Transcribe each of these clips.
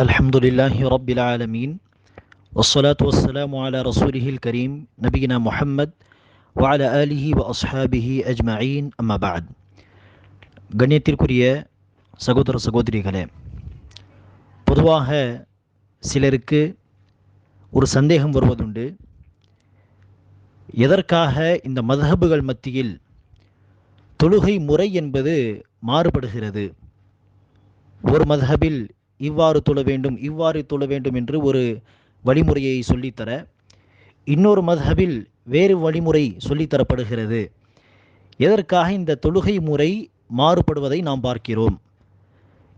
الحمد لله رب العالمين والصلاة والسلام على رسوله الكريم نبينا محمد وعلى آله وأصحابه أجمعين أما بعد கண்ணியத்திற்குரிய சகோதர சகோதரிகளே, பொதுவாக சிலருக்கு ஒரு சந்தேகம் வருவதுண்டு. எதற்காக இந்த மذஹபுகள் மத்தியில் தொழுகை முறை என்பது மாறுபடுகிறது? ஒரு மذஹபில் இவ்வாறு தொழ வேண்டும் இவ்வாறு தொழ வேண்டும் என்று ஒரு வழிமுறையை சொல்லித்தர, இன்னொரு மذஹபில் வேறு வழிமுறை சொல்லித்தரப்படுகிறது. எதற்காக இந்த தொழுகை முறை மாறுபடுவதை நாம் பார்க்கிறோம்.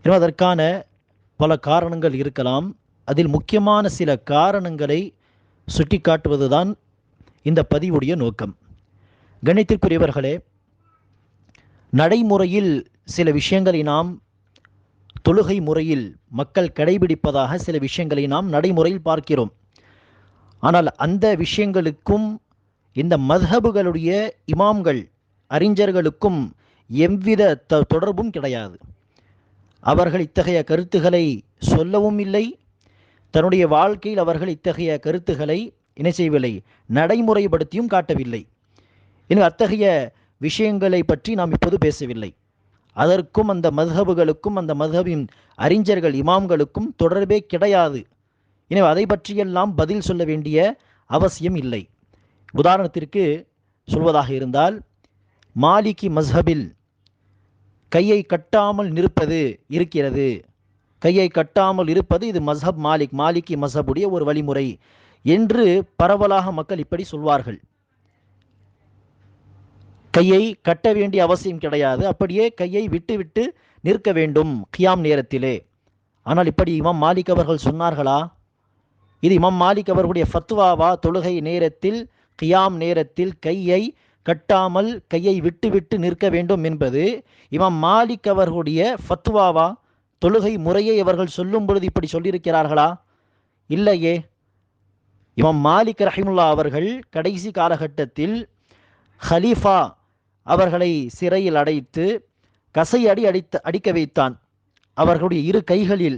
எனவே அதற்கான பல காரணங்கள் இருக்கலாம். அதில் முக்கியமான சில காரணங்களை சுட்டிக்காட்டுவதுதான் இந்த பதிவுடைய நோக்கம். கணித்திற்குரியவர்களே, நடைமுறையில் சில விஷயங்களை நாம் தொழுகை முறையில் மக்கள் கடைபிடிப்பதாக சில விஷயங்களை நாம் நடைமுறையில் பார்க்கிறோம். ஆனால் அந்த விஷயங்களுக்கும் இந்த மذஹபுகளுடைய இமாம்கள் அறிஞர்களுக்கும் எவ்வித தொடர்பும் கிடையாது. அவர்கள் இத்தகைய கருத்துக்களை சொல்லவும் இல்லை, தன்னுடைய வாழ்க்கையில் அவர்கள் இத்தகைய கருத்துக்களை என்ன செய்யவில்லை, நடைமுறைப்படுத்தியும் காட்டவில்லை. எனவே அத்தகைய விஷயங்களை பற்றி நாம் இப்போது பேசவில்லை. அதற்கும் அந்த மذஹபுகளுக்கும் அந்த மذஹபின் அறிஞர்கள் இமாம்களுக்கும் தொடர்பே கிடையாது. எனவே அதை பற்றியெல்லாம் பதில் சொல்ல வேண்டிய அவசியம் இல்லை. உதாரணத்திற்கு சொல்வதாக இருந்தால், மாலிகி மذஹபில் கையை கட்டாமல் நிற்பது இருக்கிறது. கையை கட்டாமல் இருப்பது இது மذஹப் மாலிகி மذஹபுடைய ஒரு வழிமுறை என்று பரவலாக மக்கள் இப்படி சொல்வார்கள். கையை கட்ட வேண்டிய அவசியம் கிடையாது, அப்படியே கையை விட்டு விட்டு நிற்க வேண்டும் கியாம் நேரத்திலே. ஆனால் இப்படி இமாம் மாலிக் அவர்கள் சொன்னார்களா? இது இமாம் மாலிக் அவர்களுடைய ஃபத்வாவா? தொழுகை நேரத்தில் கியாம் நேரத்தில் கையை கட்டாமல் கையை விட்டு விட்டு நிற்க வேண்டும் என்பது இமாம் மாலிக் அவர்களுடைய ஃபத்வாவா? தொழுகை முறையை அவர்கள் சொல்லும் பொழுது இப்படி சொல்லியிருக்கிறார்களா? இல்லையே. இமாம் மாலிக் ரஹிமுல்லா அவர்கள் கடைசி காலகட்டத்தில் ஹலீஃபா அவர்களை சிறையில் அடைத்து கசையடி அடிக்க வைத்தான் அவர்களுடைய இரு கைகளில்.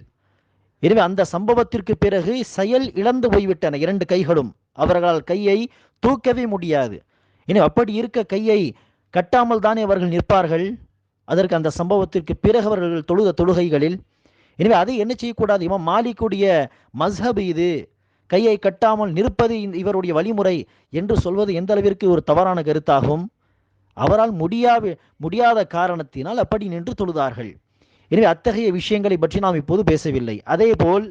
எனவே அந்த சம்பவத்திற்கு பிறகு செயல் இழந்து போய்விட்டன இரண்டு கைகளும். அவர்களால் கையை தூக்கவே முடியாது. எனவே அப்படி இருக்க கையை கட்டாமல் தானே அவர்கள் நிற்பார்கள். அதற்கு அந்த சம்பவத்திற்கு பிறகு அவர்கள் தொழுத தொழுகைகளில். எனவே அதை என்ன செய்யக்கூடாது? இமாம் மாலிக்குடைய மஸ்ஹப் இது, கையை கட்டாமல் நிற்பது இவருடைய வழிமுறை என்று சொல்வது எந்த அளவிற்கு ஒரு தவறான கருத்தாகும். அவரால் முடியாத காரணத்தினால் அப்படி நின்று தொழுதார்கள். எனவே அத்தகைய விஷயங்களை பற்றி நாம் இப்போது பேசவில்லை. அதே போல்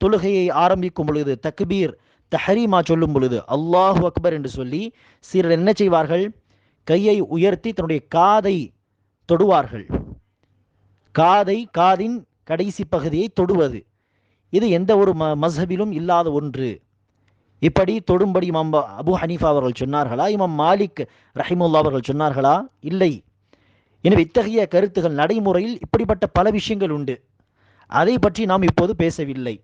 தொழுகையை ஆரம்பிக்கும் பொழுது தக்பீர் தஹரீமா சொல்லும் பொழுது அல்லாஹு அக்பர் என்று சொல்லி சிலர் என்ன செய்வார்கள்? கையை உயர்த்தி தன்னுடைய காதை தொடுவார்கள். காதின் கடைசி பகுதியை தொடுவது இது எந்த ஒரு மஸ்ஹபிலும் இல்லாத ஒன்று. இப்படி தொடும்படி இமாம் அபு ஹனீஃபா அவர்கள் சொன்னார்களா? இமாம் மாலிக் ரஹிமுல்லா அவர்கள் சொன்னார்களா? இல்லை. எனவே இத்தகைய கருத்துகள் நடைமுறையில் இப்படிப்பட்ட பல விஷயங்கள் உண்டு. அதை பற்றி நாம் இப்போது பேசவில்லை.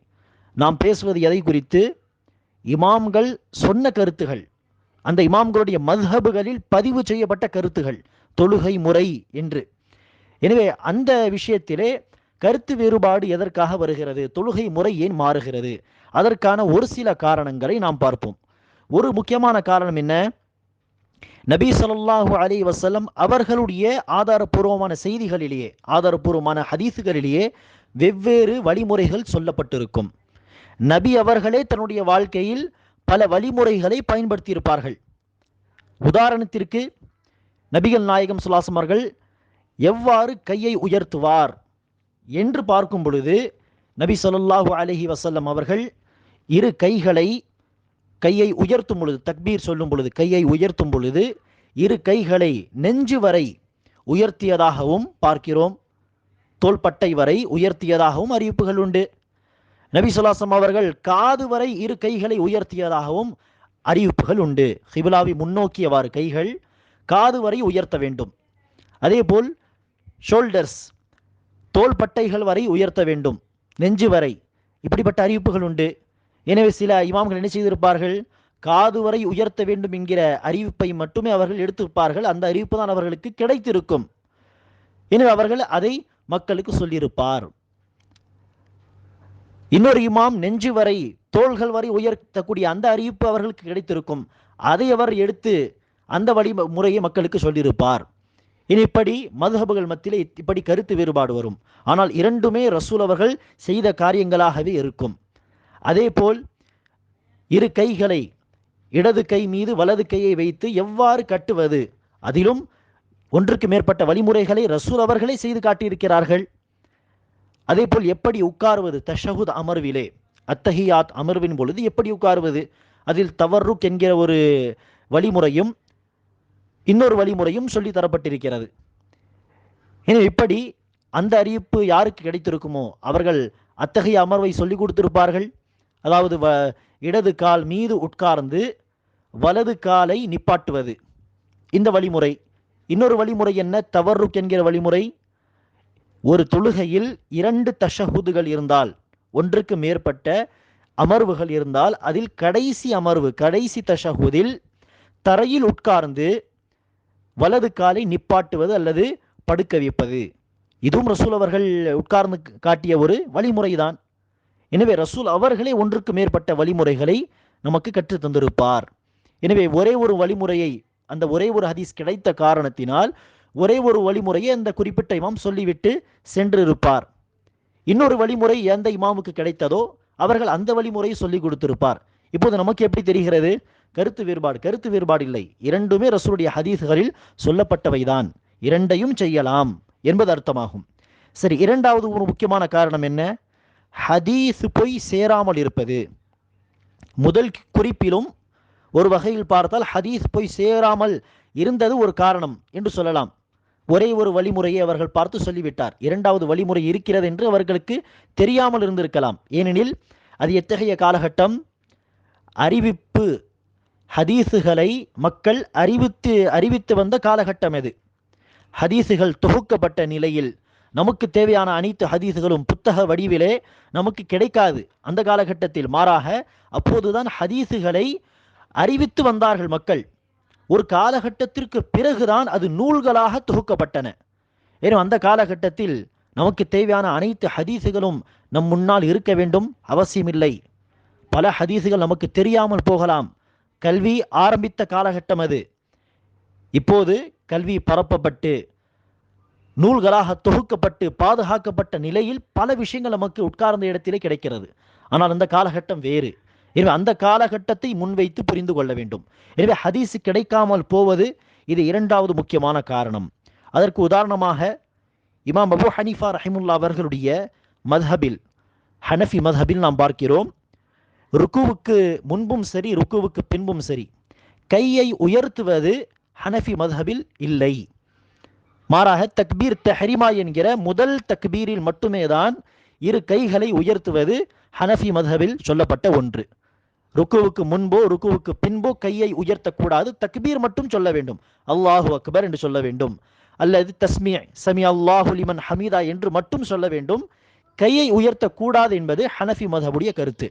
நாம் பேசுவது எதை குறித்து? இமாம்கள் சொன்ன கருத்துகள், அந்த இமாம்களுடைய மذஹபுகளில் பதிவு செய்யப்பட்ட கருத்துகள், தொழுகை முறை என்று. எனவே அந்த விஷயத்திலே கருத்து வேறுபாடு எதற்காக வருகிறது? தொழுகை முறை ஏன் மாறுகிறது? அதற்கான ஒரு சில காரணங்களை நாம் பார்ப்போம். ஒரு முக்கியமான காரணம் என்ன? நபி ஸல்லல்லாஹு அலைஹி வஸல்லம் அவர்களுடைய ஆதாரபூர்வமான செய்திகளிலேயே, ஆதாரபூர்வமான ஹதீஸுகளிலேயே வெவ்வேறு வழிமுறைகள் சொல்லப்பட்டிருக்கும். நபி அவர்களே தன்னுடைய வாழ்க்கையில் பல வழிமுறைகளை பயன்படுத்தியிருப்பார்கள். உதாரணத்திற்கு நபிகள் நாயகம் ஸல்லல்லாஹு அலைஹி அவர்கள் எவ்வாறு கையை உயர்த்துவார் என்று பார்க்கும் பொழுது, நபி ஸல்லல்லாஹு அலைஹி வஸல்லம் அவர்கள் இரு கையை உயர்த்தும் பொழுது, தக்பீர் சொல்லும் பொழுது கையை உயர்த்தும் பொழுது இரு கைகளை நெஞ்சு வரை உயர்த்தியதாகவும் பார்க்கிறோம். தோள்பட்டை வரை உயர்த்தியதாகவும் அறிவிப்புகள் உண்டு. நபி ஸல்லல்லாஹு அலைஹி அவர்கள் காது வரை இரு கைகளை உயர்த்தியதாகவும் அறிவிப்புகள் உண்டு. கிப்லாவை முன்னோக்கியவாறு கைகள் காது வரை உயர்த்த வேண்டும். அதேபோல் ஷோல்டர்ஸ், தோள்பட்டைகள் வரை உயர்த்த வேண்டும், நெஞ்சு வரை, இப்படிப்பட்ட அறிவிப்புகள் உண்டு. எனவே சில இமாம்கள் என்ன செய்திருப்பார்கள்? காது வரை உயர்த்த வேண்டும் என்கிற அறிவிப்பை மட்டுமே அவர்கள் எடுத்திருப்பார்கள். அந்த அறிவிப்பு தான் அவர்களுக்கு கிடைத்திருக்கும். எனவே அவர்கள் அதை மக்களுக்கு சொல்லியிருப்பார். இன்னொரு இமாம் நெஞ்சு வரை தோள்கள் வரை உயர்த்தக்கூடிய அந்த அறிவிப்பு அவர்களுக்கு கிடைத்திருக்கும். அதை அவர் எடுத்து அந்த வழிமுறையை மக்களுக்கு சொல்லியிருப்பார். இனி இப்படி மதுஹபுகள் மத்தியிலே இப்படி கருத்து வேறுபாடு வரும். ஆனால் இரண்டுமே ரசூல் அவர்கள் செய்த காரியங்களாகவே இருக்கும். அதே போல் இரு கைகளை இடது கை மீது வலது கையை வைத்து எவ்வாறு கட்டுவது, அதிலும் ஒன்றுக்கு மேற்பட்ட வழிமுறைகளை ரசூல் அவர்களே செய்து காட்டியிருக்கிறார்கள். அதே போல் எப்படி உட்காருவது, தஷஹுத் அமர்விலே அத்தஹியாத் அமர்வின் பொழுது எப்படி உட்காருவது, அதில் தவறுக் என்கிற ஒரு வழிமுறையும் இன்னொரு வழிமுறையும் சொல்லி தரப்பட்டிருக்கிறது. எனவே இப்படி அந்த அறிவிப்பு யாருக்கு கிடைத்திருக்குமோ அவர்கள் அத்தகைய அமர்வை சொல்லி கொடுத்திருப்பார்கள். அதாவது இடது கால் மீது உட்கார்ந்து வலது காலை நிப்பாட்டுவது இந்த வழிமுறை. இன்னொரு வழிமுறை என்ன, தவறுக் என்கிற வழிமுறை. ஒரு தொழுகையில் 2 தஷஹுதுகள் இருந்தால், ஒன்றுக்கு மேற்பட்ட அமர்வுகள் இருந்தால், அதில் கடைசி அமர்வு கடைசி தஷஹுதில் தரையில் உட்கார்ந்து வலது காலை நிப்பாட்டுவது அல்லது படுக்க வைப்பது. இதுவும் ரசூல் அவர்கள் உட்கார்ந்து காட்டிய ஒரு வழிமுறைதான். எனவே ரசூல் அவர்களே ஒன்றுக்கு மேற்பட்ட வழிமுறைகளை நமக்கு கற்று தந்திருப்பார். எனவே ஒரே ஒரு வழிமுறையை, அந்த ஒரே ஒரு ஹதீஸ் கிடைத்த காரணத்தினால் ஒரே ஒரு வழிமுறையை அந்த குறிப்பிட்ட இமாம் சொல்லிவிட்டு சென்றிருப்பார். இன்னொரு வழிமுறை எந்த இமாமுக்கு கிடைத்ததோ அவர்கள் அந்த வழிமுறையை சொல்லி கொடுத்திருப்பார். இப்போது நமக்கு எப்படி தெரிகிறது? கருத்து வேறுபாடு இல்லை. இரண்டுமே ரசூலுடைய ஹதீஸ்களில் சொல்லப்பட்டவைதான். இரண்டையும் செய்யலாம் என்பது அர்த்தமாகும். சரி, இரண்டாவது ஒரு முக்கியமான காரணம் என்ன? ஹதீஸ் போய் சேராமல் இருப்பது. முதல் குறிப்பிலும் ஒரு வகையில் பார்த்தால் ஹதீஸ் போய் சேராமல் இருந்தது ஒரு காரணம் என்று சொல்லலாம். ஒரே ஒரு வழிமுறையை அவர்கள் பார்த்து சொல்லிவிட்டார். இரண்டாவது வழிமுறை இருக்கிறது என்று அவர்களுக்கு தெரியாமல் இருந்திருக்கலாம். ஏனெனில் அது எத்தகைய காலகட்டம்? அறிவிப்பு ஹதீஸுகளை மக்கள் அறிவித்து வந்த காலகட்டம் அது. ஹதீஸுகள் தொகுக்கப்பட்ட நிலையில் நமக்கு தேவையான அனைத்து ஹதீஸுகளும் புத்தக வடிவிலே நமக்கு கிடைக்காது அந்த காலகட்டத்தில். மாறாக அப்போதுதான் ஹதீஸுகளை அறிவித்து வந்தார்கள் மக்கள். ஒரு காலகட்டத்திற்கு பிறகுதான் அது நூல்களாக தொகுக்கப்பட்டன. ஏன்னா அந்த காலகட்டத்தில் நமக்கு தேவையான அனைத்து ஹதீஸுகளும் நம் முன்னால் இருக்க வேண்டும் அவசியமில்லை. பல ஹதீஸுகள் நமக்கு தெரியாமல் போகலாம். கல்வி ஆரம்பித்த காலகட்டம் அது. இப்போது கல்வி பரப்பப்பட்டு நூல்களாக தொகுக்கப்பட்டு பாதுகாக்கப்பட்ட நிலையில் பல விஷயங்கள் நமக்கு உட்கார்ந்த இடத்திலே கிடைக்கிறது. ஆனால் அந்த காலகட்டம் வேறு. எனவே அந்த காலகட்டத்தை முன்வைத்து புரிந்து கொள்ள வேண்டும். எனவே ஹதீஸ் கிடைக்காமல் போவது இது இரண்டாவது முக்கியமான காரணம். அதற்கு உதாரணமாக இமாம் அபு ஹனீஃபா ரஹிமுல்லா அவர்களுடைய மத்ஹபில், ஹனஃபி மத்ஹபில் நாம் பார்க்கிறோம், ருக்குவுக்கு முன்பும் சரி ருக்குவுக்கு பின்பும் சரி கையை உயர்த்துவது ஹனஃபி மத்ஹபில் இல்லை. மாறாக தக்பீர் தஹ்ரீமா என்கிற முதல் தக்பீரில் மட்டுமே தான் இரு கைகளை உயர்த்துவது ஹனஃபி மத்ஹபில் சொல்லப்பட்ட ஒன்று. ருக்குவுக்கு முன்போ ருக்குவுக்கு பின்போ கையை உயர்த்தக்கூடாது. தக்பீர் மட்டும் சொல்ல வேண்டும், அல்லாஹு அக்பர் என்று சொல்ல வேண்டும், அல்லது தஸ்மீ சமி அல்லாஹு லிமன் ஹமீதா என்று மட்டும் சொல்ல வேண்டும். கையை உயர்த்தக்கூடாது என்பது ஹனஃபி மத்ஹபுடைய கருத்து.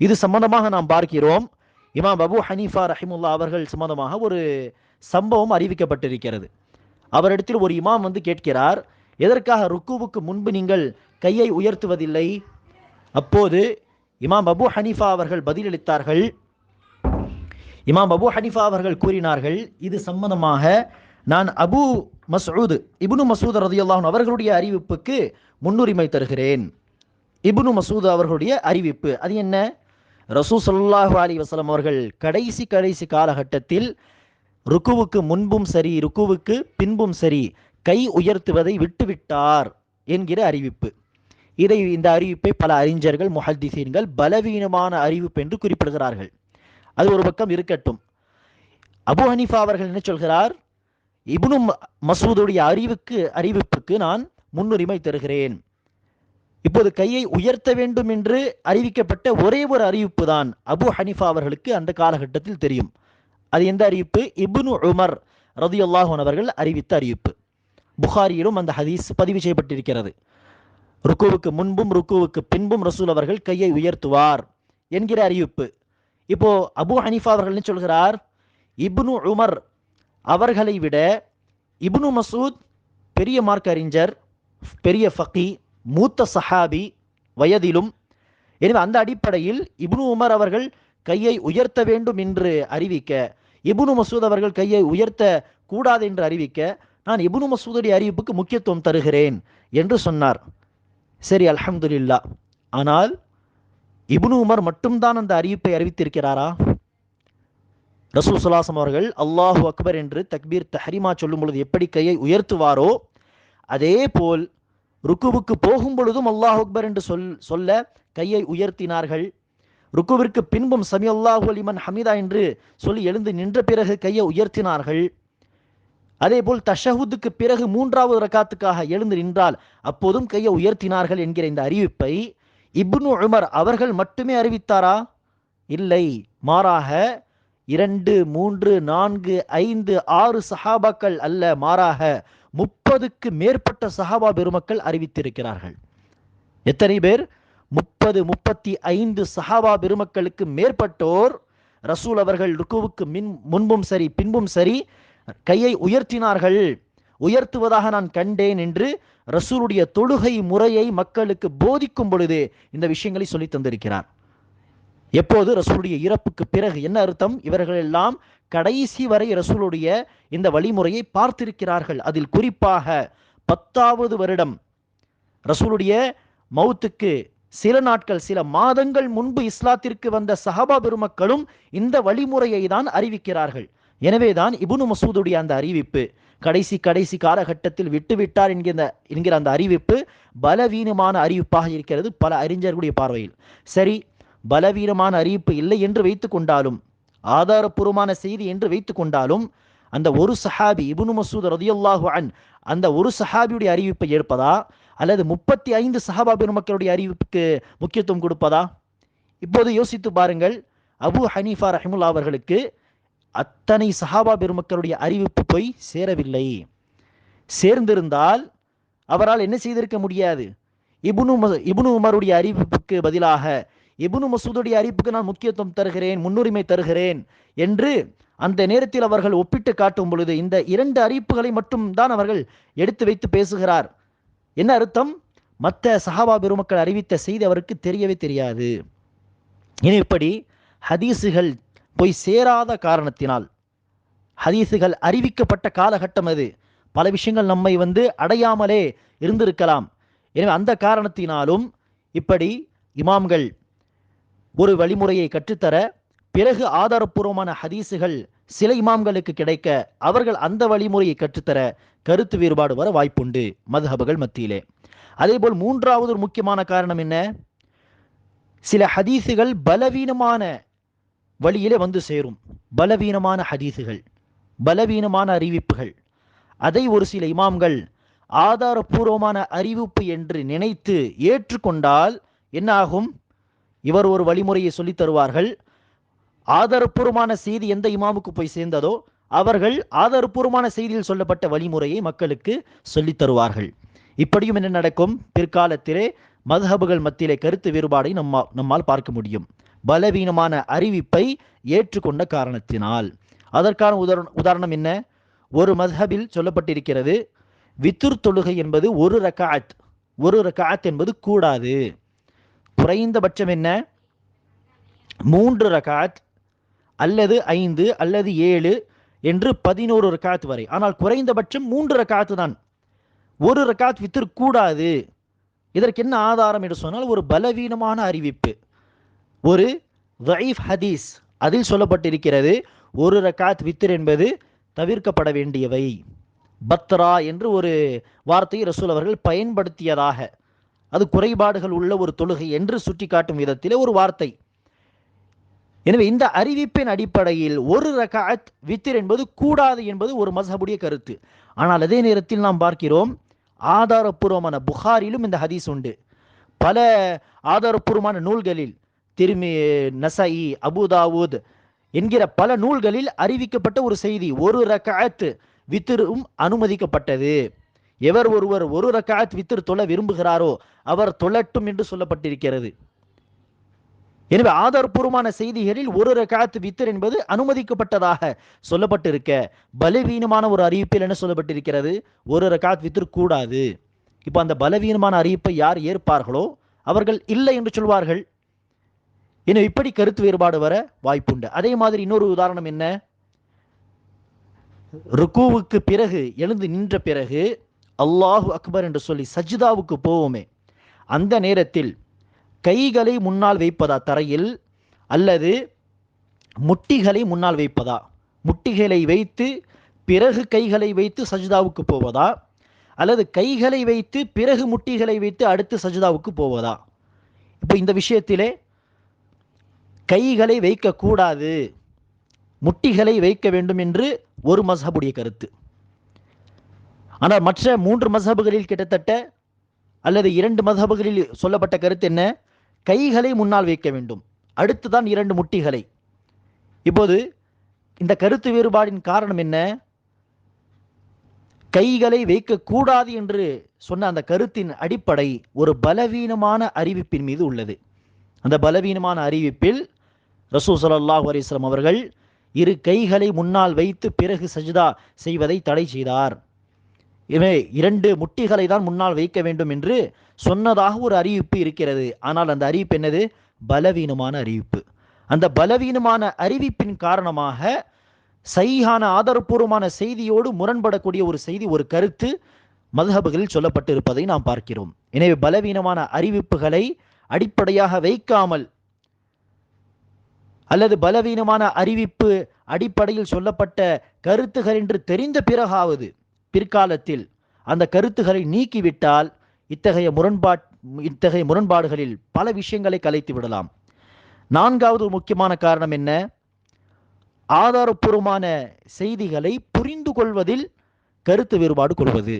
இது சம்பந்தமாக நாம் பார்க்கிறோம், இமாம் அபு ஹனீஃபா ரஹிமுல்லா அவர்கள் சம்பந்தமாக ஒரு சம்பவம் அறிவிக்கப்பட்டிருக்கிறது. அவரிடத்தில் ஒரு இமாம் வந்து கேட்கிறார், எதற்காக ருக்குவுக்கு முன்பு நீங்கள் கையை உயர்த்துவதில்லை? அப்போது இமாம் அபு ஹனீஃபா அவர்கள் பதிலளித்தார்கள். இமாம் அபு ஹனீஃபா அவர்கள் கூறினார்கள், இது சம்பந்தமாக நான் அபு மஸ்ஊத் இப்னு மஸ்ஊத் ரலியல்லாஹு அன்ஹு அவர்களுடைய அறிவிப்புக்கு முன்னுரிமை தருகிறேன். இப்னு மஸ்ஊத் அவர்களுடைய அறிவிப்பு அது என்ன? ரசூல் ஸல்லல்லாஹு அலைஹி வஸல்லம் அவர்கள் கடைசி காலகட்டத்தில் ருக்குவுக்கு முன்பும் சரி ருக்குவுக்கு பின்பும் சரி கை உயர்த்துவதை விட்டுவிட்டார் என்கிற அறிவிப்பு. இந்த அறிவிப்பை பல அறிஞர்கள் முஹத்திஸீன்கள் பலவீனமான அறிவிப்பு என்று குறிப்பிடுகிறார்கள். அது ஒரு பக்கம் இருக்கட்டும். அபு ஹனீஃபா அவர்கள் என்ன சொல்கிறார்? இப்னு மஸ்ஊதுடைய அறிவிப்புக்கு நான் முன்னுரிமை தருகிறேன். இப்போது கையை உயர்த்த வேண்டும் என்று அறிவிக்கப்பட்ட ஒரே ஒரு அறிவிப்பு தான் அபு ஹனீஃபா அவர்களுக்கு அந்த காலகட்டத்தில் தெரியும். அது எந்த அறிவிப்பு? இப்னு உமர் ரலியல்லாஹு அன்ஹு அவர்கள் அறிவித்த அறிவிப்பு. புகாரியிலும் அந்த ஹதீஸ் பதிவு செய்யப்பட்டிருக்கிறது. ருக்குவுக்கு முன்பும் ருக்குவுக்கு பின்பும் ரசூல் அவர்கள் கையை உயர்த்துவார் என்கிற அறிவிப்பு. இப்போ அபு ஹனீஃபா அவர்கள் என்ன சொல்கிறார்? இப்னு உமர் அவர்களை விட இப்னு மஸ்ஊத் பெரிய மார்க்க அறிஞர், பெரிய ஃபகீ, மூத்த சஹாபி வயதிலும். எனவே அந்த அடிப்படையில் இப்னு உமர் அவர்கள் கையை உயர்த்த வேண்டும் என்று அறிவிக்க, இப்னு மசூத் அவர்கள் கையை உயர்த்த கூடாது என்று அறிவிக்க, நான் இப்னு மசூதுடைய அறிவிப்புக்கு முக்கியத்துவம் தருகிறேன் என்று சொன்னார். சரி, அல்ஹம்துலில்லா. ஆனால் இப்னு உமர் மட்டும்தான் அந்த அறிவிப்பை அறிவித்திருக்கிறாரா? ரசூல் ஸல்லல்லாஹு அவர்கள் அல்லாஹு அக்பர் என்று தக்பீர் தஹ்ரீமா சொல்லும் பொழுது எப்படி கையை உயர்த்துவாரோ அதே போல் ருக்குவுக்கு போகும் பொழுதும் அல்லாஹு அக்பர் என்று சொல்ல கையை உயர்த்தினார்கள். ருக்குவிற்கு பின்பும் சமி அல்லாஹு லிமன் ஹமீதா என்று சொல்லி எழுந்து நின்ற பிறகு கையை உயர்த்தினார்கள். அதே போல் தஷஹுதுக்கு பிறகு 3வது ரக்காத்துக்காக எழுந்து நின்றால் அப்போதும் கையை உயர்த்தினார்கள் என்கிற இந்த அறிவிப்பை இப்னு உமர் அவர்கள் மட்டுமே அறிவித்தாரா? இல்லை, மாறாக 2, 3, 4, 5, 6 சஹாபாக்கள் அல்ல, மாறாக 30க்கு மேற்பட்ட சஹாபா பெருமக்கள் அறிவித்திருக்கிறார்கள். எத்தனை பேர்? 30, 35 சஹாபா பெருமக்களுக்கு மேற்பட்டோர் ரசூல் அவர்கள் ருக்குவுக்கு முன்பும் சரி பின்பும் சரி கையை உயர்த்தினார்கள், உயர்த்துவதாக நான் கண்டேன் என்று ரசூலுடைய தொழுகை முறையை மக்களுக்கு போதிக்கும் பொழுது இந்த விஷயங்களை சொல்லி தந்திருக்கிறார். எப்போது? ரசூலுடைய இறப்புக்கு பிறகு. என்ன அர்த்தம்? இவர்கள் எல்லாம் கடைசி வரை ரசூலுடைய இந்த வழிமுறையை பார்த்திருக்கிறார்கள். அதில் குறிப்பாக 10வது வருடம் ரசூலுடைய மௌத்துக்கு சில நாட்கள், சில மாதங்கள் முன்பு இஸ்லாத்திற்கு வந்த சஹாபா பெருமக்களும் இந்த வழிமுறையை தான் அறிவிக்கிறார்கள். எனவேதான் இப்னு மசூதுடைய அந்த அறிவிப்பு கடைசி காலகட்டத்தில் விட்டுவிட்டார் என்கிற அந்த அறிவிப்பு பலவீனமான அறிவிப்பாக இருக்கிறது பல அறிஞர்களுடைய பார்வையில். சரி, பலவீனமான அறிவிப்பு இல்லை என்று வைத்துக் கொண்டாலும், ஆதாரபூர்வமான செய்தி என்று வைத்துக் கொண்டாலும், அந்த ஒரு சஹாபி இப்னு மசூத் ரலியல்லாஹு அன் அந்த ஒரு சஹாபியுடைய அறிவிப்பை ஏற்பதா அல்லது 35 சஹாபா பெருமக்களுடைய அறிவிப்புக்கு முக்கியத்துவம் கொடுப்பதா? இப்போது யோசித்து பாருங்கள். அபு ஹனீஃபா ரஹிமுல்லா அவர்களுக்கு அத்தனை சஹாபா பெருமக்களுடைய அறிவிப்பு போய் சேரவில்லை. சேர்ந்திருந்தால் அவரால் என்ன செய்திருக்க முடியாது? இப்னு உமருடைய அறிவிப்புக்கு பதிலாக இப்னு மசூதுடைய அறிவிப்புக்கு நான் முக்கியத்துவம் தருகிறேன், முன்னுரிமை தருகிறேன் என்று அந்த நேரத்தில் அவர்கள் ஒப்பிட்டு காட்டும் பொழுது இந்த 2 அறிவிப்புகளை மட்டும் தான் அவர்கள் எடுத்து வைத்து பேசுகிறார். என்ன அர்த்தம்? மற்ற சஹாபா பெருமக்கள் அறிவித்த செய்தி அவருக்கு தெரியவே தெரியாது. இனி இப்படி ஹதீஸுகள் போய் சேராத காரணத்தினால், ஹதீஸுகள் அறிவிக்கப்பட்ட காலகட்டம் அது, பல விஷயங்கள் நம்மை அடையாமலே இருந்திருக்கலாம். எனவே அந்த காரணத்தினாலும் இப்படி இமாம்கள் ஒரு வழிமுறையை கற்றுத்தர, பிறகு ஆதாரப்பூர்வமான ஹதீஸுகள் சில இமாம்களுக்கு கிடைக்க அவர்கள் அந்த வழிமுறையை கற்றுத்தர கருத்து வேறுபாடு வர வாய்ப்புண்டு மத்ஹபுகள் மத்தியிலே. அதேபோல் 3வது ஒரு முக்கியமான காரணம் என்ன? சில ஹதீஸுகள் பலவீனமான வழியிலே சேரும். பலவீனமான ஹதீஸுகள், பலவீனமான அறிவிப்புகள், அதை ஒரு சில இமாம்கள் ஆதாரபூர்வமான அறிவிப்பு என்று நினைத்து ஏற்றுக்கொண்டால் என்ன ஆகும்? இவர் ஒரு வழிமுறையை சொல்லித் தருவார்கள். ஆதாரபூர்வமான செய்தி எந்த இமாமுக்கு போய் சேர்ந்ததோ அவர்கள் ஆதாரபூர்வமான செய்தியில் சொல்லப்பட்ட வழிமுறையை மக்களுக்கு சொல்லித் தருவார்கள். இப்படியும் என்ன நடக்கும்? பிற்காலத்திலே மத்ஹபுகள் மத்தியிலே கருத்து வேறுபாடை நம்மால் பார்க்க முடியும், பலவீனமான அறிவிப்பை ஏற்றுக்கொண்ட காரணத்தினால். அதற்கான உதாரணம் என்ன? ஒரு மத்ஹபில் சொல்லப்பட்டிருக்கிறது, வித்ர் தொழுகை என்பது ஒரு ரக்காத் என்பது கூடாது. குறைந்தபட்சம் என்ன? 3 ரக்காத் அல்லது 5 அல்லது 7 என்று 11 ரக்காத் வரை. ஆனால் குறைந்தபட்சம் 3 ரக்காத் தான். ஒரு ரக்காத் வித்ர் கூடாது. இதற்கு என்ன ஆதாரம் என்று சொன்னால் ஒரு பலவீனமான அறிவிப்பு, ஒரு தஈஃப் ஹதீஸ். அதில் சொல்லப்பட்டிருக்கிறது ஒரு ரக்காத் வித்ர் என்பது தவிர்க்கப்பட வேண்டியவை. பத்ரா என்று ஒரு வார்த்தையை ரசூல் அவர்கள் பயன்படுத்தியதாக, அது குறைபாடுகள் உள்ள ஒரு தொழுகை என்று சுட்டி காட்டும் விதத்திலே ஒரு வார்த்தை. எனவே இந்த அறிவிப்பின் அடிப்படையில் ஒரு ரக்காத் வித்ர் என்பது கூடாது என்பது ஒரு மஸ்ஹபுடைய கருத்து. ஆனால் அதே நேரத்தில் நாம் பார்க்கிறோம், ஆதாரப்பூர்வமான புகாரிலும் இந்த ஹதீஸ் உண்டு. பல ஆதாரப்பூர்வமான நூல்களில், நஸாயி, அபூதாவூத் என்கிற பல நூல்களில் அறிவிக்கப்பட்ட ஒரு செய்தி, ஒரு ரக்காத் வித்ரும் அனுமதிக்கப்பட்டது. எவர் ஒருவர் ஒரு ரக்காத் வித்ர் தொழ விரும்புகிறாரோ அவர் தொழட்டும் என்று சொல்லப்பட்டிருக்கிறது. எனவே ஆதாரப்பூர்வமான செய்திகளில் ஒரு ரக்காத் வித்ர் என்பது அனுமதிக்கப்பட்டதாக சொல்லப்பட்டிருக்க, பலவீனமான ஒரு அறிவிப்பில் என்ன சொல்லப்பட்டிருக்கிறது? ஒரு ரக்காத் வித்ர் கூடாது. இப்போ அந்த பலவீனமான அறிவிப்பை யார் ஏற்பார்களோ அவர்கள் இல்லை என்று சொல்வார்கள். இன்னும் இப்படி கருத்து வேறுபாடு வர வாய்ப்புண்டு. அதே மாதிரி இன்னொரு உதாரணம் என்ன, ருக்கூவுக்கு பிறகு எழுந்து நின்ற பிறகு அல்லாஹு அக்பர் என்று சொல்லி சஜ்தாவுக்கு போவோமே, அந்த நேரத்தில் கைகளை முன்னால் வைப்பதா தரையில், அல்லது முட்டிகளை முன்னால் வைப்பதா, முட்டிகளை வைத்து பிறகு கைகளை வைத்து சஜ்தாவுக்கு போவதா, அல்லது கைகளை வைத்து பிறகு முட்டிகளை வைத்து அடுத்து சஜ்தாவுக்கு போவதா? இப்போ இந்த விஷயத்திலே கைகளை வைக்கக்கூடாது, முட்டிகளை வைக்க வேண்டும் என்று ஒரு மஸ்ஹபுடைய கருத்து. ஆனால் மற்ற 3 மஸ்ஹபுகளில் கிட்டத்தட்ட அல்லது 2 மஸ்ஹபுகளில் சொல்லப்பட்ட கருத்து என்ன, கைகளை முன்னால் வைக்க வேண்டும், அடுத்துதான் 2 முட்டிகளை. இப்போது இந்த கருத்து வேறுபாடின் காரணம் என்ன, கைகளை வைக்கக்கூடாது என்று சொன்ன அந்த கருத்தின் அடிப்படை ஒரு பலவீனமான அறிவிப்பின் மீது உள்ளது. அந்த பலவீனமான அறிவிப்பில் ரசூல் ஸல்லல்லாஹு அலைஹி வஸல்லம் அவர்கள் 2 கைகளை முன்னால் வைத்து பிறகு சஜ்தா செய்வதை தடை செய்தார். எனவே 2 முட்டிகளை தான் முன்னால் வைக்க வேண்டும் என்று சொன்னதாக ஒரு அறிவிப்பு இருக்கிறது. ஆனால் அந்த அறிவிப்பு என்னது, பலவீனமான அறிவிப்பு. அந்த பலவீனமான அறிவிப்பின் காரணமாக சஹீஹான ஆதாரபூர்வமான செய்தியோடு முரண்படக்கூடிய ஒரு செய்தி, ஒரு கருத்து மத்ஹபுகளில் சொல்லப்பட்டு இருப்பதை நாம் பார்க்கிறோம். எனவே பலவீனமான அறிவிப்புகளை அடிப்படையாக வைக்காமல், அல்லது பலவீனமான அறிவிப்பு அடிப்படையில் சொல்லப்பட்ட கருத்துகள் என்று தெரிந்த பிறகாவது பிற்காலத்தில் அந்த கருத்துக்களை நீக்கிவிட்டால் இத்தகைய முரண்பாடுகளில் பல விஷயங்களை கலைத்து விடலாம். 4வது முக்கியமான காரணம் என்ன, ஆதாரபூர்வமான செய்திகளை புரிந்து கொள்வதில் கருத்து வேறுபாடு கொள்வது.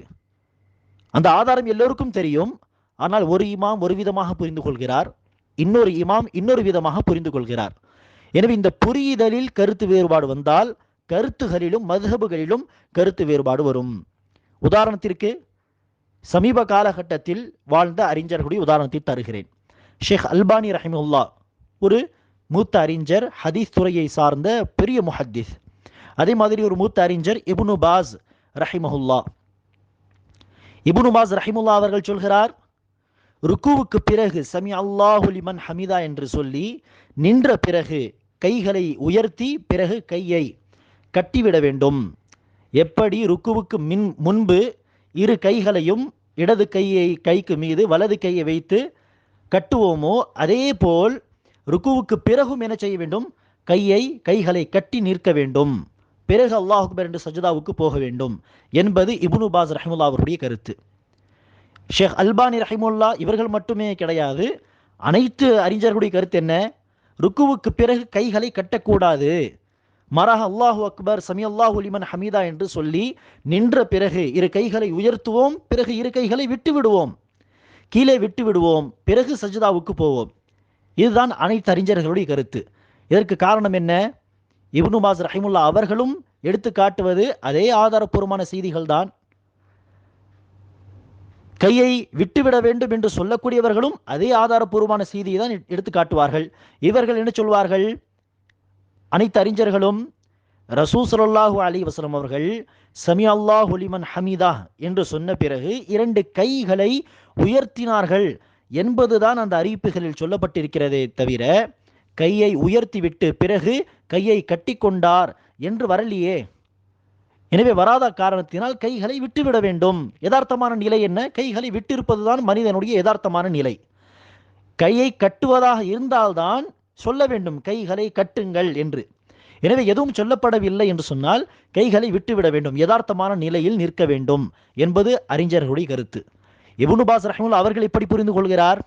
அந்த ஆதாரம் எல்லோருக்கும் தெரியும், ஆனால் ஒரு இமாம் ஒரு விதமாக புரிந்து கொள்கிறார், இன்னொரு இமாம் இன்னொரு விதமாக புரிந்து கொள்கிறார். எனவே இந்த புரிதலில் கருத்து வேறுபாடு வந்தால் கருத்துகளிலும் மத்ஹபுகளிலும் கருத்து வேறுபாடு வரும். உதாரணத்திற்கு சமீப காலகட்டத்தில் வாழ்ந்த அறிஞர்களுடைய உதாரணத்தை தருகிறேன். ஷேக் அல்பானி ரஹிமஹுல்லா ஒரு மூத்த அறிஞர், ஹதீஸ் துறையை சார்ந்த பெரிய முஹத்திஸ். அதே மாதிரி ஒரு மூத்த அறிஞர் இப்னு பாஸ் ரஹிமஹுல்லா. இப்னு பாஸ் ரஹிமுல்லா அவர்கள் சொல்கிறார், ருக்குவுக்கு பிறகு சமி அல்லாஹு லிமன் ஹமிதா என்று சொல்லி நின்ற பிறகு கைகளை உயர்த்தி பிறகு கையை கட்டிவிட வேண்டும். எப்படி ருக்குவுக்கு முன்பு 2 கைகளையும் இடது கைக்கு மீது வலது கையை வைத்து கட்டுவோமோ, அதே போல் ருக்குவுக்கு பிறகும் என்ன செய்ய வேண்டும், கைகளை கட்டி நிற்க வேண்டும், பிறகு அல்லாஹ் அக்பர் என்று சஜ்தாவுக்கு போக வேண்டும் என்பது இப்னு பாஸ் ரஹிமுல்லா அவருடைய கருத்து. ஷேக் அல்பானி ரஹிமுல்லா இவர்கள் மட்டுமே கிடையாது, அனைத்து அறிஞர்களுடைய கருத்து என்ன, ருக்குவுக்கு பிறகு கைகளை கட்டக்கூடாது, மாறாக அல்லாஹு அக்பர் சமி அல்லாஹு லிமன் ஹமீதா என்று சொல்லி நின்ற பிறகு 2 கைகளை உயர்த்துவோம், பிறகு 2 கைகளை விட்டு விடுவோம், கீழே விட்டு விடுவோம், பிறகு சஜ்தாவுக்கு போவோம். இதுதான் அனைத்து அறிஞர்களுடைய கருத்து. இதற்கு காரணம் என்ன, இப்னு பாஸ் ரஹிமுல்லா அவர்களும் எடுத்து காட்டுவது அதே ஆதாரபூர்வமான செய்திகள் தான். கையை விட்டுவிட வேண்டும் என்று சொல்லக்கூடியவர்களும் அதே ஆதாரபூர்வமான செய்தியை தான் எடுத்து காட்டுவார்கள். இவர்கள் என்ன சொல்வார்கள், அனைத்து அறிஞர்களும் ரசூல் ஸல்லல்லாஹு அலைஹி வஸல்லம் அவர்கள் சமி அல்லாஹு லிமன் ஹமீதா என்று சொன்ன பிறகு 2 கைகளை உயர்த்தினார்கள் என்பதுதான் அந்த அறிவிப்புகளில் சொல்லப்பட்டிருக்கிறதே தவிர கையை உயர்த்திவிட்டு பிறகு கையை கட்டிக்கொண்டார் என்று வரலையே. எனவே வராத காரணத்தினால் கைகளை விட்டுவிட வேண்டும். யதார்த்தமான நிலை என்ன, கைகளை விட்டிருப்பதுதான் மனிதனுடைய யதார்த்தமான நிலை. கையை கட்டுவதாக இருந்தால்தான் சொல்ல வேண்டும் கைகளை கட்டுங்கள் என்று. எனவே எதுவும் சொல்லப்படவில்லை என்று சொன்னால் கைகளை விட்டுவிட வேண்டும், யதார்த்தமான நிலையில் நிற்க வேண்டும் என்பது அறிஞர்களுடைய கருத்து. இப்னு பாஸ் ரஹிமுல்லா அவர்கள் எப்படி புரிந்து கொள்கிறார்,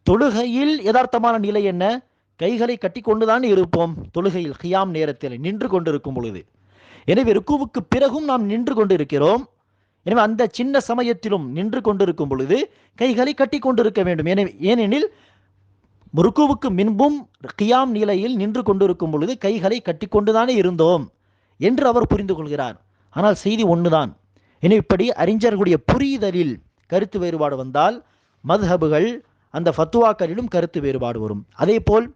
தொழுகையில் யதார்த்தமான நிலை என்ன, கைகளை கட்டி கொண்டுதான் இருப்போம் தொழுகையில் கியாம் நேரத்தில் நின்று கொண்டிருக்கும் பொழுது. எனவே ருக்குவுக்கு பிறகும் நாம் நின்று கொண்டு இருக்கிறோம். எனவே அந்த சின்ன சமயத்திலும் நின்று கொண்டிருக்கும் பொழுது கைகளை கட்டி கொண்டிருக்க வேண்டும். ஏனெனில் ருக்குவுக்கு முன்பும் கியாம் நிலையில் நின்று கொண்டிருக்கும் பொழுது கைகளை கட்டி கொண்டுதானே இருந்தோம் என்று அவர் புரிந்து கொள்கிறார். ஆனால் செய்தி ஒன்றுதான். எனவே இப்படி அறிஞர்களுடைய புரிதலில் கருத்து வேறுபாடு வந்தால் மத்ஹபுகள் அந்த ஃபத்வாக்களிலும் கருத்து வேறுபாடு வரும். அதே போல்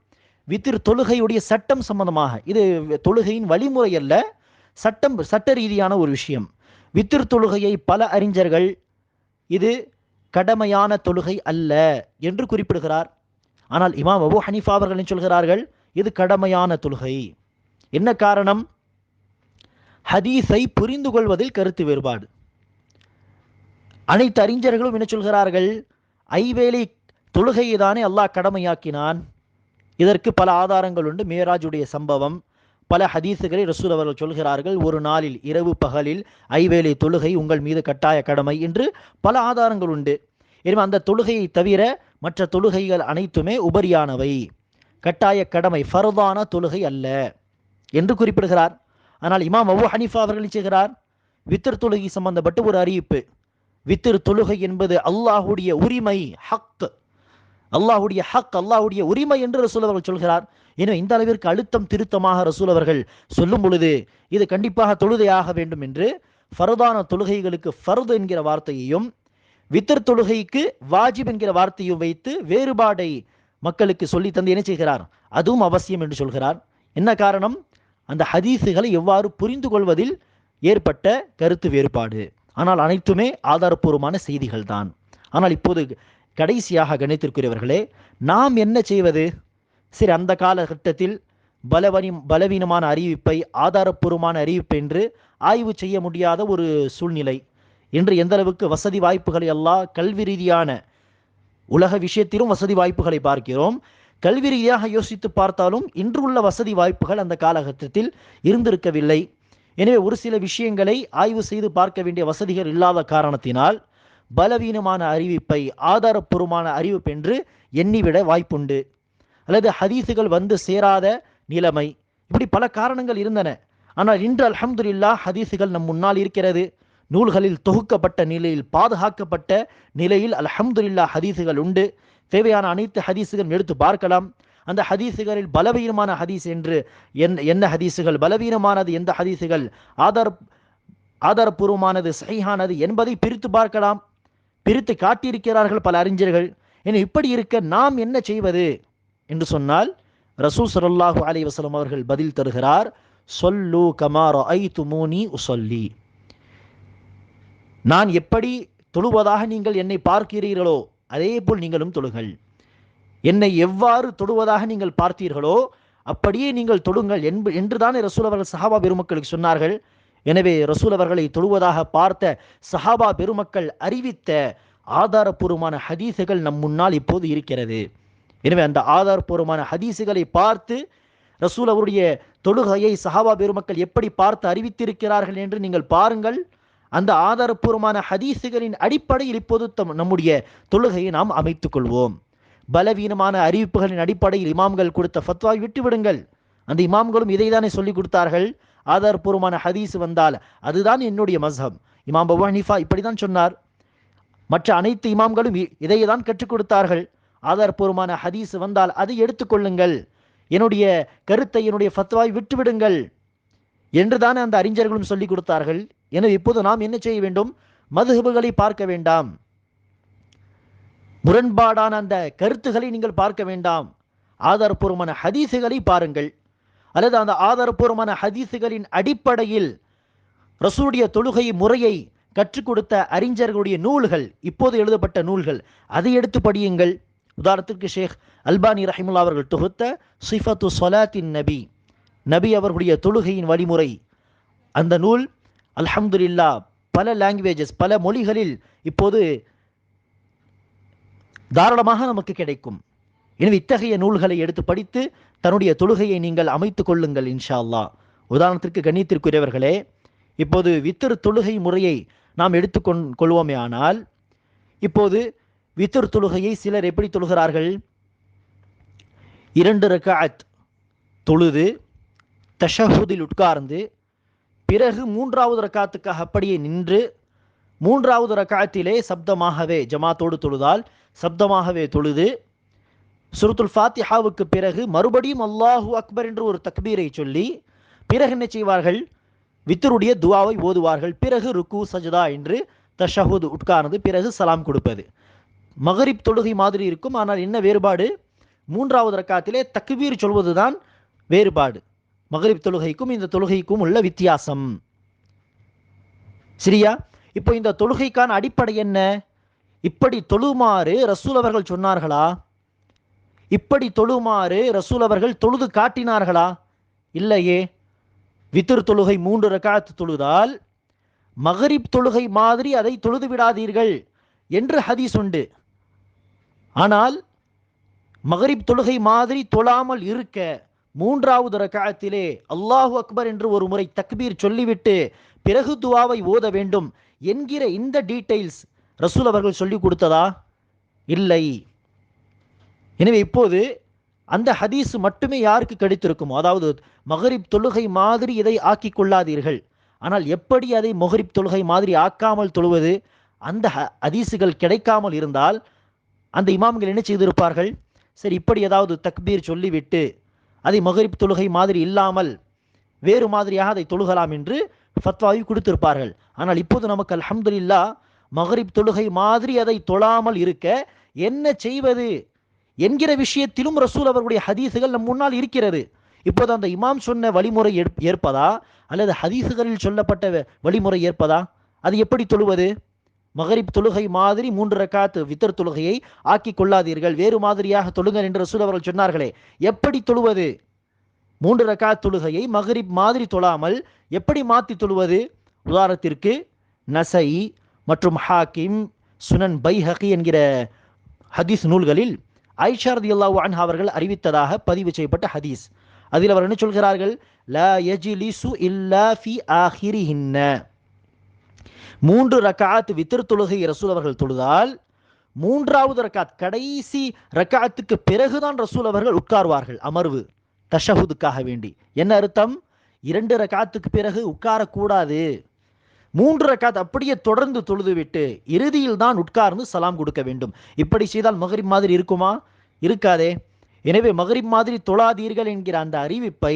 வித்திர் தொழுகையுடைய சட்டம் சம்பந்தமாக, இது தொழுகையின் வழிமுறை அல்ல, சட்ட ரீதியான ஒரு விஷயம். வித்திர் தொழுகையை பல அறிஞர்கள் இது கடமையான தொழுகை அல்ல என்று குறிப்பிடுகிறார். ஆனால் இமாம் அபூ ஹனீஃபா அவர்கள் என்ன சொல்கிறார்கள், இது கடமையான தொழுகை. என்ன காரணம்? ஹதீஸை புரிந்து கொள்வதில் கருத்து வேறுபாடு. அனைத்து அறிஞர்களும் என்ன சொல்கிறார்கள், ஐவேளை தொழுகையை தானே அல்லாஹ் கடமையாக்கினான். இதற்கு பல ஆதாரங்கள் உண்டு. மேராஜுடைய சம்பவம், பல ஹதீஸுகளை ரசூல் அவர்கள் சொல்கிறார்கள், ஒரு நாளில் இரவு பகலில் ஐவேளை தொழுகை உங்கள் மீது கட்டாய கடமை என்று பல ஆதாரங்கள் உண்டு. எனவே அந்த தொழுகையை தவிர மற்ற தொழுகைகள் அனைத்துமே உபரியானவை, கட்டாய கடமை, ஃபர்தான தொழுகை அல்ல என்று குறிப்பிடுகிறார். ஆனால் இமாம் அபூ ஹனீஃபா அவர்கள் செய்கிறார், வித்ர் தொழுகை சம்பந்தப்பட்ட ஒரு அறிவிப்பு. வித்ர் தொழுகை என்பது அல்லாஹுடைய உரிமை, ஹக், அல்லாஹுடைய ஹக், அல்லாஹுடைய உரிமை என்று ரசூல் அவர்கள் சொல்கிறார். எனவே இந்த அளவிற்கு அழுத்தம் திருத்தமாக ரசூல் அவர்கள் சொல்லும் பொழுது இது கண்டிப்பாக தொழுகையாக வேண்டும் என்று ஃபர்தான தொழுகைகளுக்கு ஃபர்து என்கிற வார்த்தையையும் வித்ர் தொழுகைக்கு வாஜிப் என்கிற வார்த்தையும் வைத்து வேறுபாடை மக்களுக்கு சொல்லி தந்து என்ன செய்கிறார், அதுவும் அவசியம் என்று சொல்கிறார். என்ன காரணம்? அந்த ஹதீஸுகளை எவ்வாறு புரிந்து கொள்வதில் ஏற்பட்ட கருத்து வேறுபாடு. ஆனால் அனைத்துமே ஆதாரப்பூர்வமான செய்திகள் தான். ஆனால் இப்போது கடைசியாக கணித்திருக்கிறவர்களே, நாம் என்ன செய்வது? சரி, அந்த காலகட்டத்தில் பலவீனமான அறிவிப்பை ஆதாரப்பூர்வமான அறிவிப்பு என்று ஆய்வு செய்ய முடியாத ஒரு சூழ்நிலை. இன்று எந்த அளவுக்கு வசதி வாய்ப்புகளை எல்லாம் கல்வி ரீதியான உலக விஷயத்திலும் வசதி வாய்ப்புகளை பார்க்கிறோம். கல்வி ரீதியாக யோசித்து பார்த்தாலும் இன்று உள்ள வசதி வாய்ப்புகள் அந்த காலகட்டத்தில் இருந்திருக்கவில்லை. எனவே ஒரு சில விஷயங்களை ஆய்வு செய்து பார்க்க வேண்டிய வசதிகள் இல்லாத காரணத்தினால் பலவீனமான அறிவிப்பை ஆதாரப்பூர்வமான அறிவிப்பு என்று எண்ணிவிட வாய்ப்புண்டு. அல்லது ஹதீஸுகள் வந்து சேராத நிலைமை, இப்படி பல காரணங்கள் இருந்தன. ஆனால் இன்று அல்ஹம்துலில்லாஹ் ஹதீஸுகள் நம் முன்னால் இருக்கிறது. நூல்களில் தொகுக்கப்பட்ட நிலையில், பாதுகாக்கப்பட்ட நிலையில் அல்ஹம்துலில்லாஹ் ஹதீஸுகள் உண்டு. தேவையான அனைத்து ஹதீஸுகள் எடுத்து பார்க்கலாம். அந்த ஹதீஸுகளில் பலவீனமான ஹதீஸ் என்று என்ன ஹதீஸுகள் பலவீனமானது, எந்த ஹதீஸுகள் ஆதாரப்பூர்வமானது, சஹீஹானது என்பதை பிரித்து பார்க்கலாம். பிரித்து காட்டியிருக்கிறார்கள் பல அறிஞர்கள். என இப்படி இருக்க நாம் என்ன செய்வது என்று சொன்னால், ரசூல் ஸல்லல்லாஹு அலைஹி வஸல்லம் அவர்கள் பதில் தருகிறார், ஸல்லூ கமா ரஅய்துமூனி உஸல்லி. நான் எப்படி தொழுவதாக நீங்கள் என்னை பார்க்கிறீர்களோ அதே போல் நீங்களும் தொழுங்கள். என்னை எவ்வாறு தொழுவதாக நீங்கள் பார்த்தீர்களோ அப்படியே நீங்கள் தொழுங்கள் என்றுதானே ரசூல் அவர்கள் சஹாபா பெருமக்களுக்கு சொன்னார்கள். எனவே ரசூல் அவர்களை தொழுவதாக பார்த்த சஹாபா பெருமக்கள் அறிவித்த ஆதாரப்பூர்வமான ஹதீஸுகள் நம் முன்னால் இப்போது இருக்கிறது. எனவே அந்த ஆதாரப்பூர்வமான ஹதீஸுகளை பார்த்து ரசூல் அவருடைய தொழுகையை சஹாபா பெருமக்கள் எப்படி பார்த்து அறிவித்திருக்கிறார்கள் என்று நீங்கள் பாருங்கள். அந்த ஆதாரப்பூர்வமான ஹதீஸுகளின் அடிப்படையில் இப்போது நம்முடைய தொழுகையை நாம் அமைத்துக் கொள்வோம். பலவீனமான அறிவிப்புகளின் அடிப்படையில் இமாம்கள் கொடுத்த ஃபத்வாவை விட்டுவிடுங்கள். அந்த இமாம்களும் இதை தானே சொல்லிக் கொடுத்தார்கள். ஆதாரப்பூர்வமான ஹதீஸ் வந்தால் அதுதான் என்னுடைய மஸ்ஹப். இமாம் அபூ ஹனீஃபா இப்படிதான் சொன்னார். மற்ற அனைத்து இமாம்களும் இதை தான் கற்றுக் கொடுத்தார்கள். ஆதாரப்பூர்வமான ஹதீஸ் வந்தால் அதை எடுத்துக்கொள்ளுங்கள், என்னுடைய கருத்தை, என்னுடைய ஃபத்வாவை விட்டுவிடுங்கள் என்றுதானே அந்த அறிஞர்களும் சொல்லிக் கொடுத்தார்கள். எனவே இப்போது நாம் என்ன செய்ய வேண்டும்? மதுஹபுகளை பார்க்க வேண்டாம், முரண்பாடான அந்த கருத்துக்களை நீங்கள் பார்க்க வேண்டாம். ஆதாரப்பூர்வமான ஹதீஸுகளை பாருங்கள். அல்லது அந்த ஆதாரப்பூர்வமான ஹதீஸுகளின் அடிப்படையில் ரசூலுடைய தொழுகை முறையை கற்றுக் கொடுத்த அறிஞர்களுடைய நூல்கள், இப்போது எழுதப்பட்ட நூல்கள், அதை எடுத்து படியுங்கள். உதாரணத்திற்கு ஷேக் அல்பானி ரஹிமுல்லா அவர்கள் தொகுத்த சிஃபத்து ஸலாத்தின் நபி, நபி அவர்களுடைய தொழுகையின் வழிமுறை, அந்த நூல் அல்ஹம்துலில்லாஹ் பல லாங்குவேஜஸ், பல மொழிகளில் இப்போது தாராளமாக நமக்கு கிடைக்கும். எனவே இத்தகைய நூல்களை எடுத்து படித்து தன்னுடைய தொழுகையை நீங்கள் அமைத்துக் கொள்ளுங்கள் இன்ஷா அல்லாஹ். உதாரணத்திற்கு கண்ணியத்திற்குரியவர்களே, இப்போது வித்ர் தொழுகை முறையை நாம் எடுத்துக்கொள்வோமே ஆனால், இப்போது வித்ர் தொழுகையை சிலர் எப்படி தொழுகிறார்கள்? 2 ரக்அத் தொழுது தஷஹுதில் உட்கார்ந்து பிறகு 3வது ரக்காத்துக்காக அப்படியே நின்று 3வது ரக்காத்திலே சப்தமாகவே ஜமாத்தோடு தொழுதால் சப்தமாகவே தொழுது சூரத்துல் ஃபாத்திஹாவுக்கு பிறகு மறுபடியும் அல்லாஹு அக்பர் என்று ஒரு தக்பீரை சொல்லி பிறகு என்ன செய்வார்கள்? வித்ருடைய துவாவை ஓதுவார்கள். பிறகு ருக்கு சஜ்தா என்று தஷஹுத் உட்கார்ந்து பிறகு சலாம் கொடுப்பது. மகரிப் தொழுகை மாதிரி இருக்கும். ஆனால் என்ன வேறுபாடு? 3வது ரக்காத்திலே தக்பீர் சொல்வதுதான் வேறுபாடு. மகரிப் தொழுகைக்கும் இந்த தொழுகைக்கும் உள்ள வித்தியாசம். சரியா? இப்போ இந்த தொழுகைக்கான அடிப்படை என்ன? இப்படி தொழுமாறு ரசூல் அவர்கள் சொன்னார்களா? இப்படி தொழுமாறு ரசூல் அவர்கள் தொழுது காட்டினார்களா? இல்லையே. வித்ர் தொழுகை 3 ரக்காத் தொழுதால் மகரிப் தொழுகை மாதிரி அதை தொழுது விடாதீர்கள் என்று ஹதீஸ் உண்டு. ஆனால் மகரிப் தொழுகை மாதிரி தொழாமல் இருக்க 3வது ரக்காத்திலே அல்லாஹு அக்பர் என்று ஒரு முறை தக்பீர் சொல்லிவிட்டு பிறகு துவாவை ஓத வேண்டும் என்கிற இந்த டீடைல்ஸ் ரசூல் அவர்கள் சொல்லிக் கொடுத்ததா? இல்லை. எனவே இப்போது அந்த ஹதீஸ் மட்டுமே யாருக்கு கிடைத்திருக்குமோ, அதாவது மகரிப் தொழுகை மாதிரி இதை ஆக்கி கொள்ளாதீர்கள், ஆனால் எப்படி அதை மகரிப் தொழுகை மாதிரி ஆக்காமல் தொழுவது, அந்த ஹதீஸுகள் கிடைக்காமல் இருந்தால் அந்த இமாம்கள் என்ன செய்திருப்பார்கள்? சரி, இப்படி ஏதாவது தக்பீர் சொல்லிவிட்டு அதை மகரிப் தொழுகை மாதிரி இல்லாமல் வேறு மாதிரியாக அதை தொழுகலாம் என்று ஃபத்வாவை கொடுத்திருப்பார்கள். ஆனால் இப்போது நமக்கு அல்ஹம்துலில்லாஹ் மகரிப் தொழுகை மாதிரி அதை தொழாமல் இருக்க என்ன செய்வது என்கிற விஷயத்திலும் ரசூல் அவர்களுடைய ஹதீஸுகள் நம் முன்னால் இருக்கிறது. இப்போது அந்த இமாம் சொன்ன வழிமுறை ஏற்பதா அல்லது ஹதீஸுகளில் சொல்லப்பட்ட வழிமுறை ஏற்பதா? அது எப்படி தொழுவது? மகரிப் தொழுகை மாதிரி 3 ரக்காத் வித்ர் தொழுகையை ஆக்கி கொள்ளாதீர்கள், வேறு மாதிரியாக தொழுங்கள் என்று ரசூல் அவர்கள் சொன்னார்களே, எப்படி தொழுவது? 3 ரக்காத் தொழுகையை மகரிப் மாதிரி தொழாமல் எப்படி மாற்றி தொழுவது? உதாரணத்திற்கு நசை மற்றும் ஹாக்கிம், சுனன் பைஹகி என்கிற ஹதீஸ் நூல்களில் ஆயிஷா ரலியல்லாஹு அன்ஹா அவர்கள் அறிவித்ததாக பதிவு செய்யப்பட்ட ஹதீஸ். அதில் அவர் என்ன சொல்கிறார்கள்? லா யஜ்லிசு இல்லா ஃபி ஆஹிரிஹின்ன. 3 ரக்காத் வித்ர் தொழுகை ரசூல் அவர்கள் தொழுதால் 3வது ரக்காத் கடைசி ரக்காத்துக்கு பிறகுதான் ரசூல் அவர்கள் உட்கார்வார்கள், அமர்வு தஷஹுதுக்காக வேண்டி. என்ன அர்த்தம்? 2 ரக்காத்துக்கு பிறகு உட்காரக்கூடாது. 3 ரக்காத் அப்படியே தொடர்ந்து தொழுதுவிட்டு இறுதியில் தான் உட்கார்ந்து சலாம் கொடுக்க வேண்டும். இப்படி செய்தால் மகரிப் மாதிரி இருக்குமா? இருக்காதே. எனவே மகரிப் மாதிரி தொழாதீர்கள் என்கிற அந்த அறிவிப்பை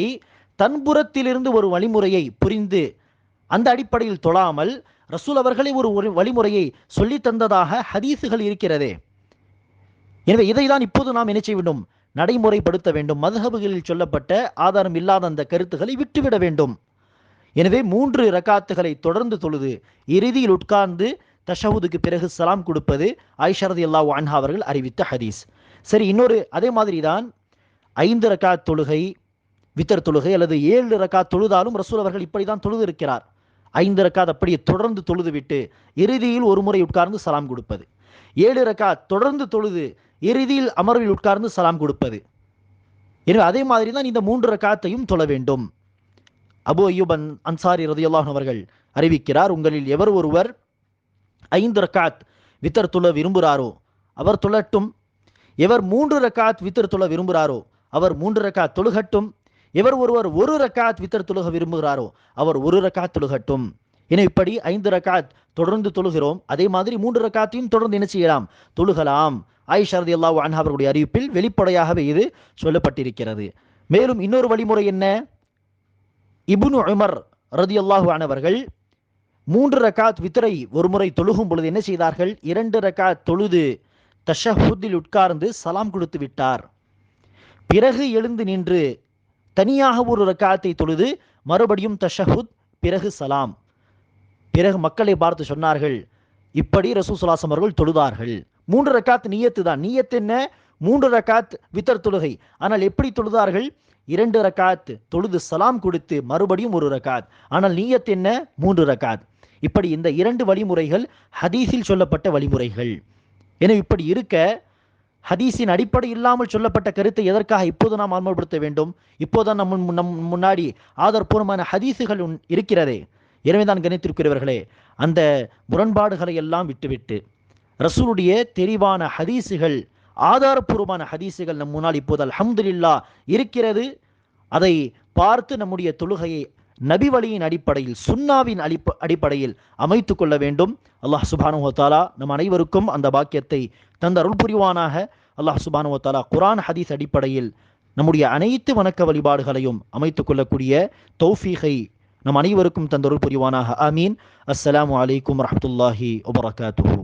தன்புறத்திலிருந்து ஒரு வழிமுறையை புரிந்து அந்த அடிப்படையில் தொழாமல் ரசூல் அவர்களே ஒரு வழிமுறையை சொல்லி தந்ததாக ஹதீஸுகள் இருக்கிறதே. எனவே இதை தான் இப்போது நாம் என்ன செய்ய வேண்டும்? நடைமுறைப்படுத்த வேண்டும். மذஹபுகளில் சொல்லப்பட்ட ஆதாரம் இல்லாத அந்த கருத்துக்களை விட்டுவிட வேண்டும். எனவே 3 ரக்காத்துகளை தொடர்ந்து தொழுது இறுதியில் உட்கார்ந்து தஷஹுதுக்கு பிறகு சலாம் கொடுப்பது ஆயிஷா ரலியல்லாஹு அன்ஹா அவர்கள் அறிவித்த ஹதீஸ். சரி, இன்னொரு அதே மாதிரி தான் 5 ரக்காத் தொழுகை வித்ர் தொழுகை அல்லது 7 ரக்காத் தொழுதாலும் ரசூல் அவர்கள் இப்படி தான் தொழுது இருக்கிறார். 5 ரக்காத் அப்படியே தொடர்ந்து தொழுது விட்டு இறுதியில் ஒரு முறை உட்கார்ந்து சலாம் கொடுப்பது. 7 ரக்காத் தொடர்ந்து தொழுது இறுதியில் அமர்வில் உட்கார்ந்து சலாம் கொடுப்பது. எனவே அதே மாதிரி தான் இந்த 3 ரக்காத்தையும் தொழ வேண்டும். அபு அய்யூப் அன்சாரி ரலியல்லாஹு அன்ஹு அவர்கள் அறிவிக்கிறார், உங்களில் எவர் ஒருவர் 5 ரக்காத் வித்ர் தொழ விரும்புகிறாரோ அவர் தொழட்டும். எவர் 3 ரக்காத் வித்ர் தொழ விரும்புகிறாரோ அவர் 3 ரக்காத் தொழுகட்டும். எவர் ஒருவர் 1 ரக்காத் வித்ர் தொழுக விரும்புகிறாரோ அவர் 1 ரக்காத் தொழுகட்டும். என இப்படி 5 ரக்காத் தொடர்ந்து தொழுகிறோம். அதே மாதிரி 3 ரக்காத்தையும் தொடர்ந்து என்ன செய்யலாம்? தொழுகலாம். ஆயிஷா ரலியல்லாஹு அன்ஹா அவர்களுடைய அறிவிப்பில் வெளிப்படையாகவே இது சொல்லப்பட்டிருக்கிறது. மேலும் இன்னொரு வழிமுறை என்ன? இப்னு உமர் ரலியல்லாஹு அன்ஹு அவர்கள் 3 ரக்காத் வித்ரை ஒரு முறை தொழுகும் பொழுது என்ன செய்தார்கள்? 2 ரக்காத் தொழுது தஷஹுதில் உட்கார்ந்து சலாம் கொடுத்து விட்டார். பிறகு எழுந்து நின்று தனியாக ஒரு ரக்காத்தை தொழுது மறுபடியும் தஷஹுத், பிறகு சலாம். பிறகு மக்களை பார்த்து சொன்னார்கள், இப்படி ரசூல் ஸல்லல்லாஹு அலைஹி வஸல்லம் அவர்கள் தொழுதார்கள். 3 ரக்காத் நியத்து தான். நியத் என்ன? 3 ரக்காத் வித்ர் தொழுகை. ஆனால் எப்படி தொழுதார்கள்? 2 ரக்காத் தொழுது சலாம் கொடுத்து மறுபடியும் 1 ரக்காத். ஆனால் நியத் என்ன? 3 ரக்காத். இப்படி இந்த 2 வழிமுறைகள் ஹதீஸில் சொல்லப்பட்ட வழிமுறைகள். எனவே இப்படி இருக்க ஹதீஸின் அடிப்படை இல்லாமல் சொல்லப்பட்ட கருத்தை எதற்காக இப்போது நாம் அமல்படுத்த வேண்டும்? இப்போதான் நம் முன்னாடி ஆதாரபூர்வமான ஹதீஸுகள் இருக்கிறதே. எனவே தான் கணித்திருக்கிறவர்களே, அந்த முரண்பாடுகளை எல்லாம் விட்டுவிட்டு ரசூலுடைய தெளிவான ஹதீஸுகள், ஆதாரபூர்வமான ஹதீஸுகள் நம் முன்னால் இப்போது அல்ஹம்துலில்லாஹ் இருக்கிறது. அதை பார்த்து நம்முடைய தொழுகையை நபி வழியின் அடிப்படையில், சுன்னாவின் அடிப்படையில் அமைத்து கொள்ள வேண்டும். அல்லாஹ் சுப்ஹானஹு வ தஆலா நம் அனைவருக்கும் அந்த பாக்கியத்தை தந்த அருள் புரிவானாக. அல்லாஹ் சுப்ஹானஹு வ தஆலா குர்ஆன் ஹதீஸ் அடிப்படையில் நம்முடைய அனைத்து வணக்க வழிபாடுகளையும் அமைத்துக் கொள்ளக்கூடிய தௌஃபீகை நம் அனைவருக்கும் தந்த அருள் புரிவானாக. ஆமீன். அஸ்ஸலாமு அலைக்கும் வரஹ்மத்துல்லாஹி வபரகாத்துஹு.